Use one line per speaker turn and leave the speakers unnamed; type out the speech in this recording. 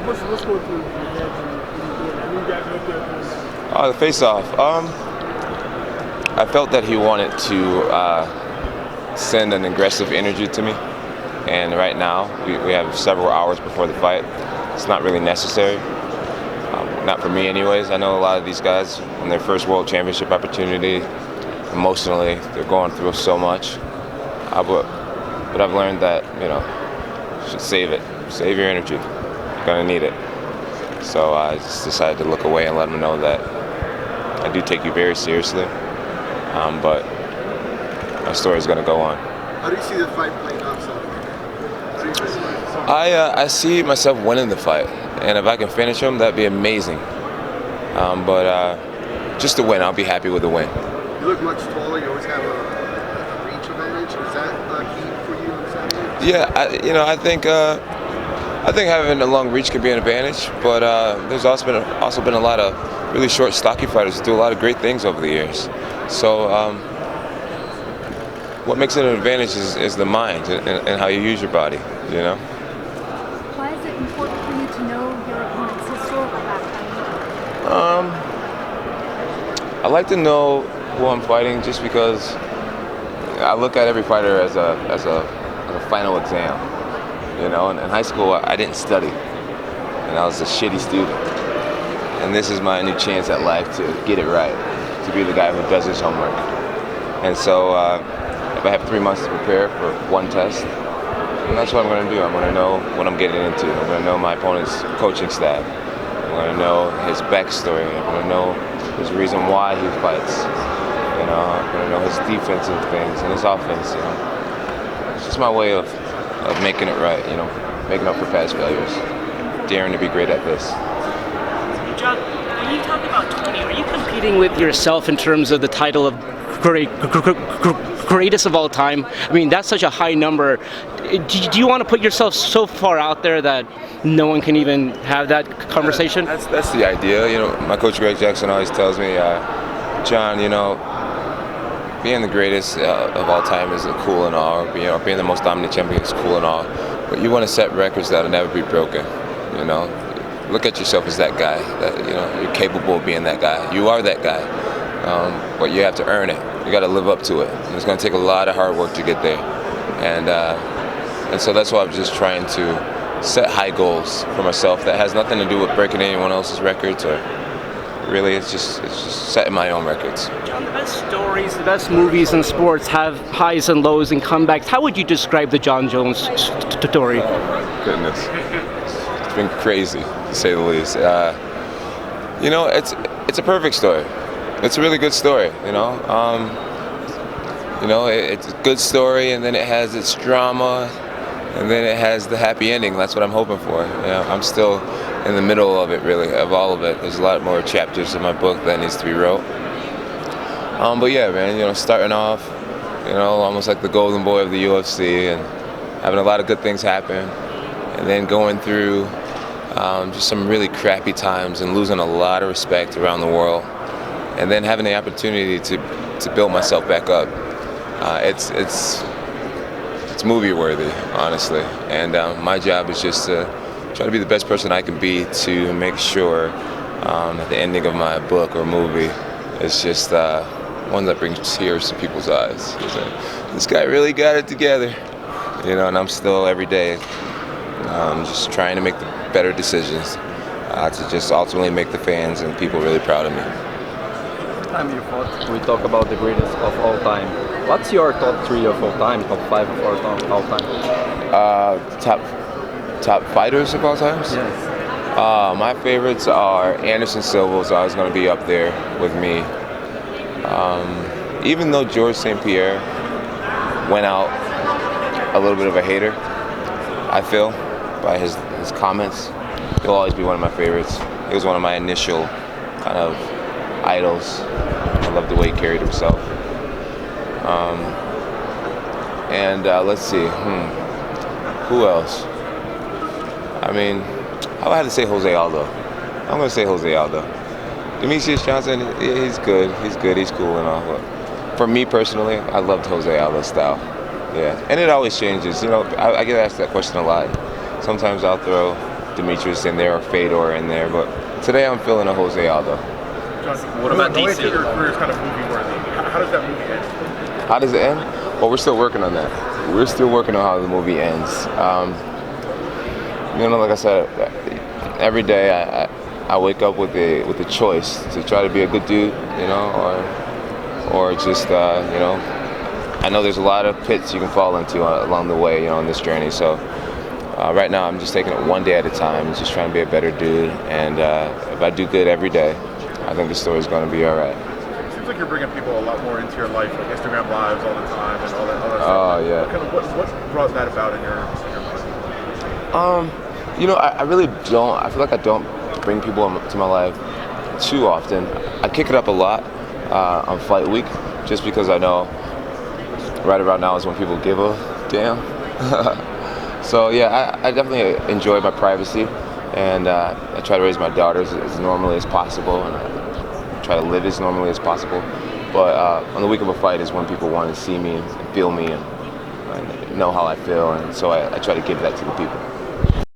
face-off. What's going through your head when you do it? I mean, you guys are up there.
Oh, the face-off. I felt that he wanted to send an aggressive energy to me, and right now we have several hours before the fight. It's not really necessary, not for me anyways. I know a lot of these guys on their first world championship opportunity, emotionally they're going through so much, but I've learned that, you should save it. Save your energy. You're gonna need it. So I just decided to look away and let them know that I do take you very seriously, but my story is gonna go on.
How do you see the fight playing out, so?
I see myself winning the fight, and if I can finish him, that'd be amazing. But just to win, I'll be happy with the win.
You look much taller. You always have a reach advantage. Is that key for you on Saturday?
Yeah, I think having a long reach can be an advantage, but there's also been a lot of really short, stocky fighters who do a lot of great things over the years. So what makes it an advantage is the mind and how you use your body,
Why is it important for you to know your opponent's historical background?
I like to know who I'm fighting just because I look at every fighter as a final exam. In high school I didn't study, and I was a shitty student. And this is my new chance at life to get it right, to be the guy who does his homework. And so if I have 3 months to prepare for one test, and that's what I'm going to do. I'm going to know what I'm getting into. I'm going to know my opponent's coaching staff. I'm going to know his backstory. I'm going to know his reason why he fights. I'm going to know his defensive things and his offense. It's just my way of making it right. Making up for past failures. Daring to be great at this.
Jon, when you talk about 20, are you competing with yourself in terms of the title of greatest of all time? I mean, that's such a high number. Do you want to put yourself so far out there that no one can even have that conversation?
That's the idea. My coach Greg Jackson always tells me, Jon, being the greatest of all time is cool and all. Being the most dominant champion is cool and all. But you want to set records that'll never be broken. Look at yourself as that guy. That you're capable of being that guy. You are that guy. But you have to earn it. You got to live up to it. And it's going to take a lot of hard work to get there. And so that's why I'm just trying to set high goals for myself that has nothing to do with breaking anyone else's records, or really it's just setting my own records.
Jon, the best stories, the best movies in sports have highs and lows and comebacks. How would you describe the Jon Jones story?
Oh, goodness. It's been crazy, to say the least. It's a perfect story. It's a really good story, it's a good story, and then it has its drama, and then it has the happy ending. That's what I'm hoping for. I'm still in the middle of it, really, of all of it. There's a lot more chapters in my book that needs to be wrote. But yeah, man, starting off, almost like the golden boy of the UFC, and having a lot of good things happen, and then going through just some really crappy times and losing a lot of respect around the world, and then having the opportunity to build myself back up. It's movie worthy, honestly, and my job is just to try to be the best person I can be to make sure at the ending of my book or movie is just one that brings tears to people's eyes. This guy really got it together, and I'm still every day just trying to make the better decisions to just ultimately make the fans and people really proud of me.
Time you fought, we talk about the greatest of all time. What's your top 3 of all time, top 5 of all time?
Top fighters of all time?
Yes.
My favorites are Anderson Silva's always going to be up there with me. Even though George St. Pierre went out a little bit of a hater, I feel, by his comments, he'll always be one of my favorites. He was one of my initial kind of idols. I love the way he carried himself. Let's see, who else? I mean, I would have to say Jose Aldo. I'm going to say Jose Aldo. Demetrius Johnson, he's good, he's cool and all. But for me personally, I loved Jose Aldo's style. Yeah, and it always changes. I get asked that question a lot. Sometimes I'll throw Demetrius in there or Fedor in there. But today I'm feeling a Jose Aldo.
What about
the way
DC?
that your career is kind of movie worthy. How does that movie end?
How does it end? Well, we're still working on that. We're still working on how the movie ends. Like I said, every day I wake up with the choice to try to be a good dude, or just I know there's a lot of pits you can fall into along the way, on this journey. So right now I'm just taking it one day at a time, just trying to be a better dude. And if I do good every day, I think the story's going to be all right.
It seems like you're bringing people a lot more into your life, like Instagram lives all the time and all that stuff.
Oh yeah.
What brought that about in your mind?
I really don't. I feel like I don't bring people to my life too often. I kick it up a lot on fight week, just because I know right around now is when people give a damn. So yeah, I definitely enjoy my privacy, and I try to raise my daughters as normally as possible, and I try to live as normally as possible. But on the week of a fight is when people want to see me and feel me and know how I feel, and so I try to give that to the people.